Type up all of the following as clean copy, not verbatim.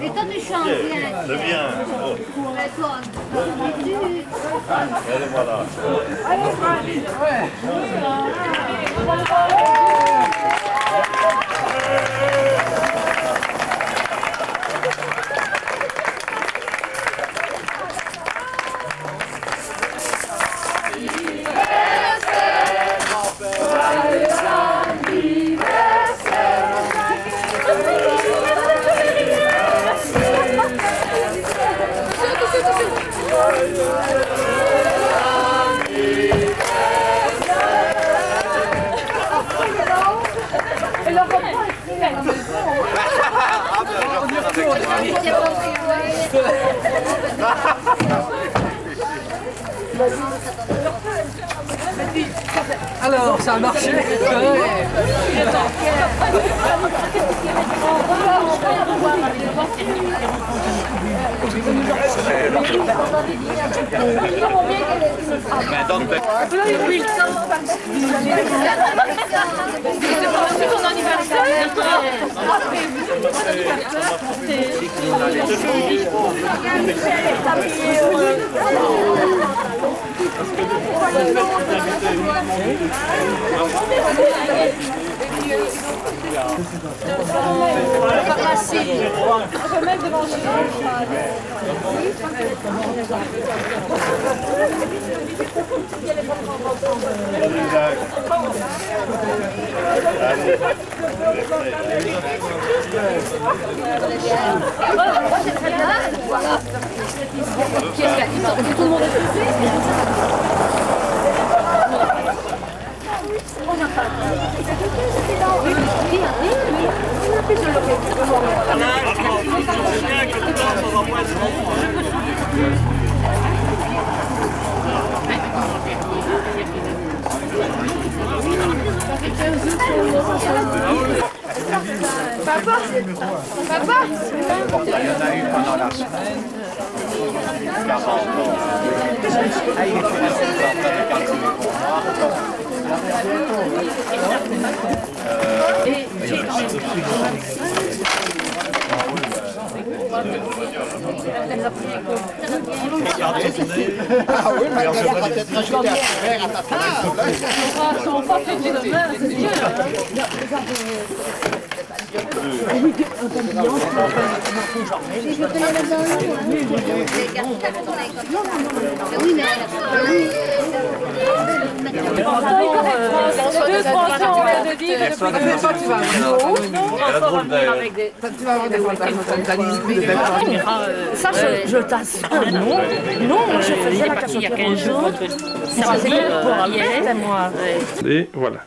Et toi, tu chantes bien. C'est bien. Et toi, Allez, voilà. Alors, ça a marché. Papa, papa. Il y en a eu pendant la semaine. 40 ans. Ah, il est en train de calculer pour moi. Ah oui, mais on va peut-être rajouter un verre à ta table. On va faire du domaine, c'est sûr. Ça, je t'assure, non. Non, je faisais la carte il y a 15 jours. Ça faisait pour hier, moi. Et voilà.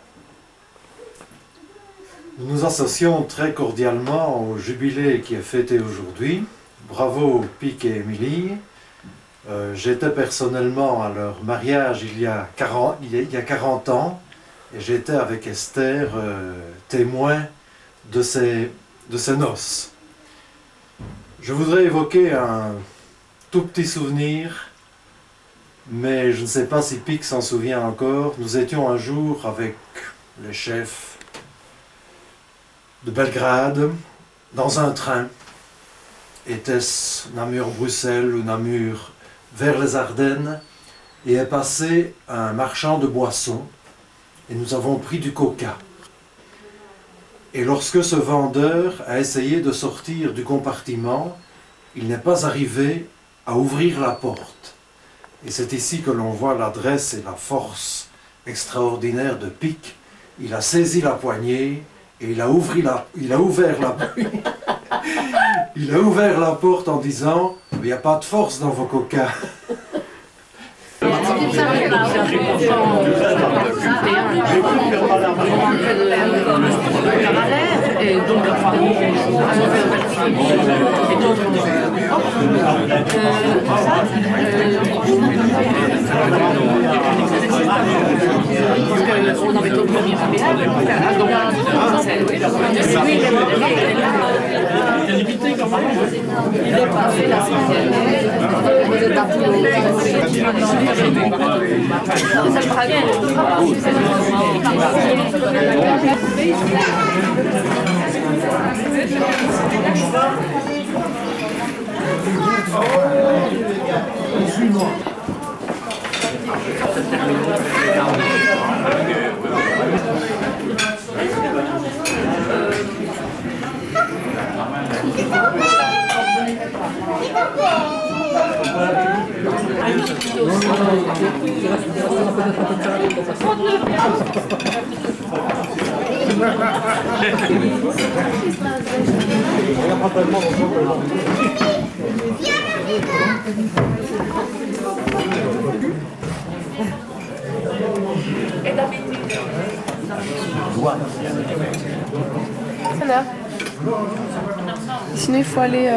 Nous nous associons très cordialement au jubilé qui est fêté aujourd'hui. Bravo Pic et Émilie. J'étais personnellement à leur mariage il y a 40 ans et j'étais avec Esther témoin de ces noces. Je voudrais évoquer un tout petit souvenir, mais je ne sais pas si Pic s'en souvient encore. Nous étions un jour avec les chefs de Belgrade, dans un train. Était-ce Namur-Bruxelles ou Namur vers les Ardennes, et est passé un marchand de boissons, et nous avons pris du coca. Et lorsque ce vendeur a essayé de sortir du compartiment, il n'est pas arrivé à ouvrir la porte. Et c'est ici que l'on voit l'adresse et la force extraordinaire de Pic. Il a saisi la poignée, et il a ouvert la porte en disant « Il n'y a pas de force dans vos coca ». Et donc, on avait au premier il est passé la Voilà. Sinon, il faut aller...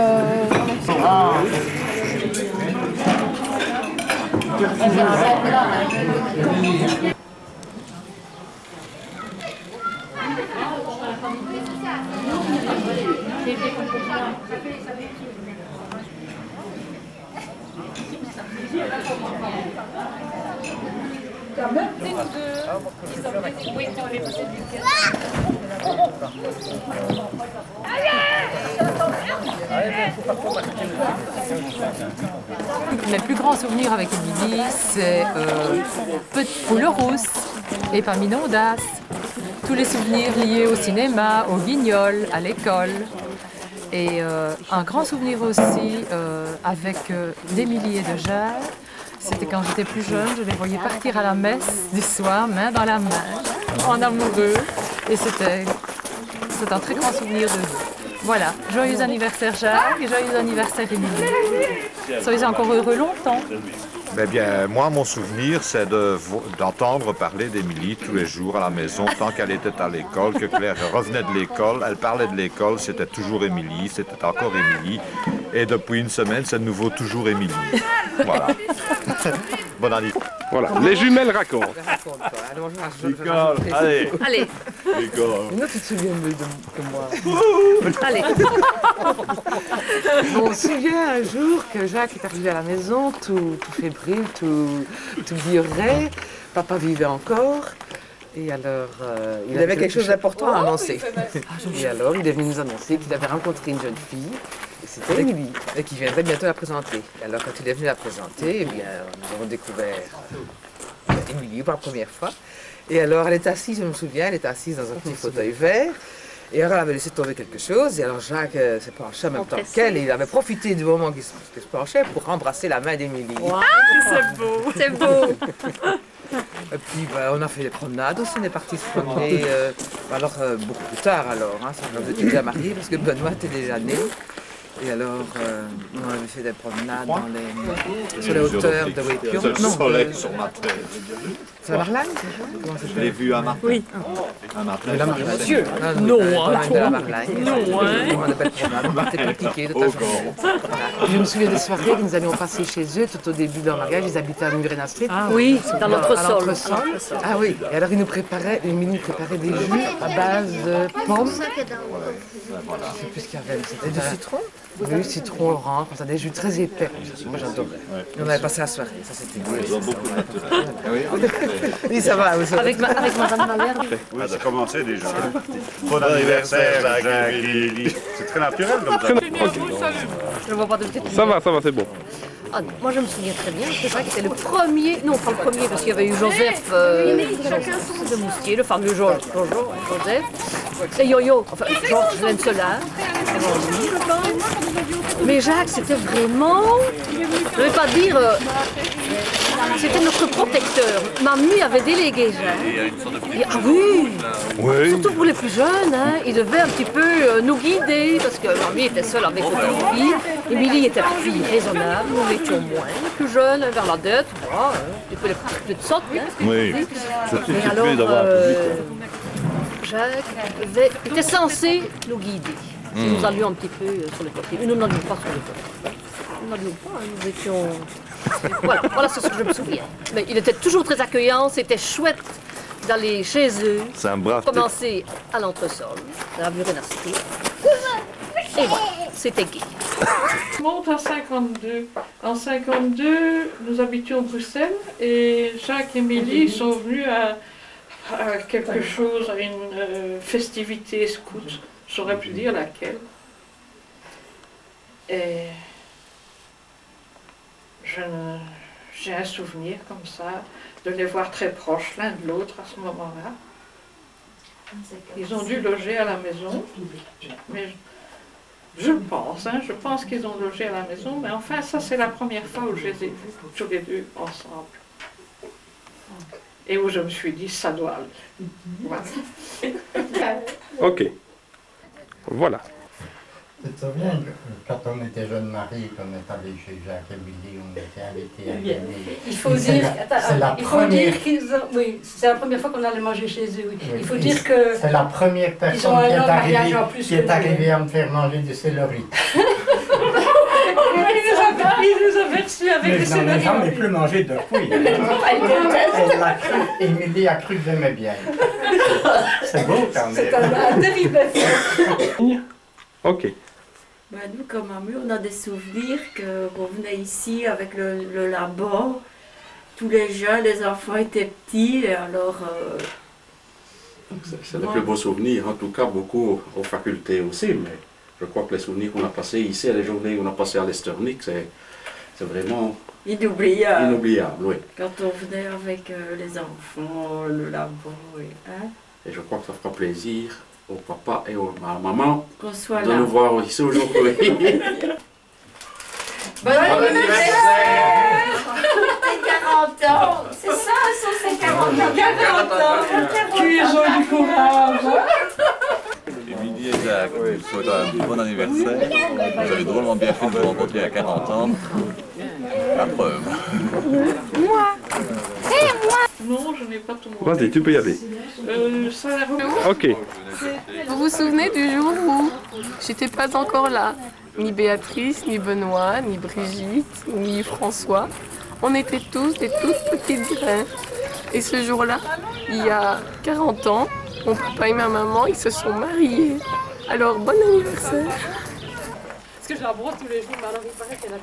Mes plus grands souvenirs avec Émilie, c'est Petite Poule Rousse et Paminondas. Tous les souvenirs liés au cinéma, au Guignol, à l'école. Et un grand souvenir aussi avec d'Émilie et de Jacques. C'était quand j'étais plus jeune, je les voyais partir à la messe du soir, main dans la main, en amoureux. Et c'est un très grand souvenir de nous. Voilà, joyeux anniversaire Jacques et joyeux anniversaire Émilie. Soyez encore heureux longtemps. Eh bien, moi, mon souvenir, c'est d'entendre parler d'Émilie tous les jours à la maison, tant qu'elle était à l'école, que Claire revenait de l'école, elle parlait de l'école, c'était toujours Émilie, c'était encore Émilie. Et depuis une semaine, c'est de nouveau toujours Émilie. Voilà. Bon anniversaire. Voilà, les jumelles racontent. L'école, allez. Allez, Nous, tu te souviens de moi. allez. On se souvient un jour que Jacques est arrivé à la maison, tout fébrile, tout bioré. Papa vivait encore. Et alors, il avait quelque chose d'important à annoncer. Et alors, il est venu nous annoncer qu'il avait rencontré une jeune fille. Et c'était Émilie. Et qu'il viendrait bientôt la présenter. Et alors, quand il est venu la présenter, eh bien, nous avons découvert Émilie pour la première fois. Et alors, elle était assise, je me souviens, elle était assise dans un petit fauteuil vert. Et alors, elle avait laissé tomber quelque chose. Et alors, Jacques s'est penché en même temps qu'elle. Et il avait profité du moment qu'il se penchait pour embrasser la main d'Émilie. Wow, c'est beau, c'est beau. Et puis on a fait des promenades aussi, on est parti se promener, beaucoup plus tard alors, hein, on était déjà mariés parce que Benoît était déjà né. Et alors on avait fait des promenades sur les hauteurs de Wépion. Le soleil sur ma tête. C'est la Marlagne? Je l'ai vu un matin. Oui. Un matin. Monsieur, Non, de la Marlagne. Non, hein. On a des belles promenades, on partait pratiquer de ta journée. Voilà. Je me souviens des soirées que nous allions passer chez eux tout au début de leur mariage, ils habitaient à Murena Street. Ah oui, dans l'entresol. Ah oui, et alors ils nous préparaient des jus à base de pommes. Je ne sais plus ce qu'il y avait. C'était du citron? Oui, citron orange, comme ça, des jus très épais. Moi j'adorais. On avait passé la soirée, ça c'était bien. Ils ont beaucoup maintenant. Oui, ça va. Avec Madame Malherbe. Oui, ça a commencé déjà. Bon anniversaire, Jacques et Émilie. C'est très naturel comme ça. Je ne vois pas de petite. Ça va, c'est bon. Ah, moi je me souviens très bien, c'est vrai que c'était le premier, non pas le premier parce qu'il y avait eu Joseph de Moustier, le fameux Joseph, et Yo-Yo, enfin Georges Lencelin, avant lui je pense. Mais Jacques c'était vraiment, je ne vais pas dire, c'était notre protecteur. Mamie avait délégué Jacques. Ah oui, surtout pour les plus jeunes, hein, il devait un petit peu nous guider parce que Mamie était seule avec les filles. Émilie était la fille raisonnable, nous l'étions moins, les plus jeunes, vers la dette, voilà, un peu les petites sortes. Hein, Oui, et alors, Jacques était censé nous guider. Si nous allions un petit peu sur le côté. Mais nous n'allions pas sur le côté. Nous n'allions pas, hein, nous étions... Voilà c'est ce que je me souviens. Mais il était toujours très accueillant, c'était chouette d'aller chez eux. c'est un brave Commencer à l'entresol, à la Murena Street. Et voilà, c'était gai. Je monte en 52. En 52, nous habitions Bruxelles et Jacques et Émilie sont venus à quelque chose, à une festivité scout. J'aurais pu dire laquelle. Et j'ai un souvenir comme ça, de les voir très proches l'un de l'autre à ce moment-là. Ils ont dû loger à la maison, mais je pense qu'ils ont logé à la maison, mais enfin ça c'est la première fois où je les ai vus tous les deux ensemble. Et où je me suis dit, ça doit aller. Voilà. Ok. Voilà. Tu te souviens, quand on était jeunes mariés, qu'on est allé chez Jacques et Billy, on était invités à dîner. Il faut dire, oui, c'est la première fois qu'on allait manger chez eux. Oui. Il faut dire que c'est la première personne qui est arrivée à me faire manger du céleri. Il nous a reçus avec du céleri. Mais je n'en ai jamais plus mangé depuis. Émilie a cru que j'aimais bien. C'est beau quand même. C'est un terrible effet. Ok. Ben, nous, comme Amur, on a des souvenirs qu'on venait ici avec le labo. Tous les jeunes, les enfants étaient petits, et alors... C'est le plus beau souvenir, en tout cas beaucoup aux facultés aussi, mais je crois que les souvenirs qu'on a passés ici, les journées qu'on a passées à l'Esternic, c'est vraiment inoubliable. Inoubliable, oui. Quand on venait avec les enfants, le labo, hein? Et je crois que ça fera plaisir au papa et à la maman de nous voir ici aujourd'hui. Bon anniversaire! C'est 40 ans! C'est ça, c'est 40 ans! 40 ans! Tu es joli courage! Émilie et Jacques, je vous souhaite un bon anniversaire. Vous avez drôlement bien fait de vous rencontrer à 40 ans. La preuve. Moi! Et moi! Non, je n'ai pas tout le monde. Vas-y, tu peux y aller. Ça a l'air ok. Vous vous souvenez du jour où j'étais pas encore là? Ni Béatrice, ni Benoît, ni Brigitte, ni François. On était tous des toutes petites graines. Et ce jour-là, il y a 40 ans, mon papa et ma maman, ils se sont mariés. Alors, bon anniversaire! Parce que je la brosse tous les jours, mais alors il paraît qu'elle a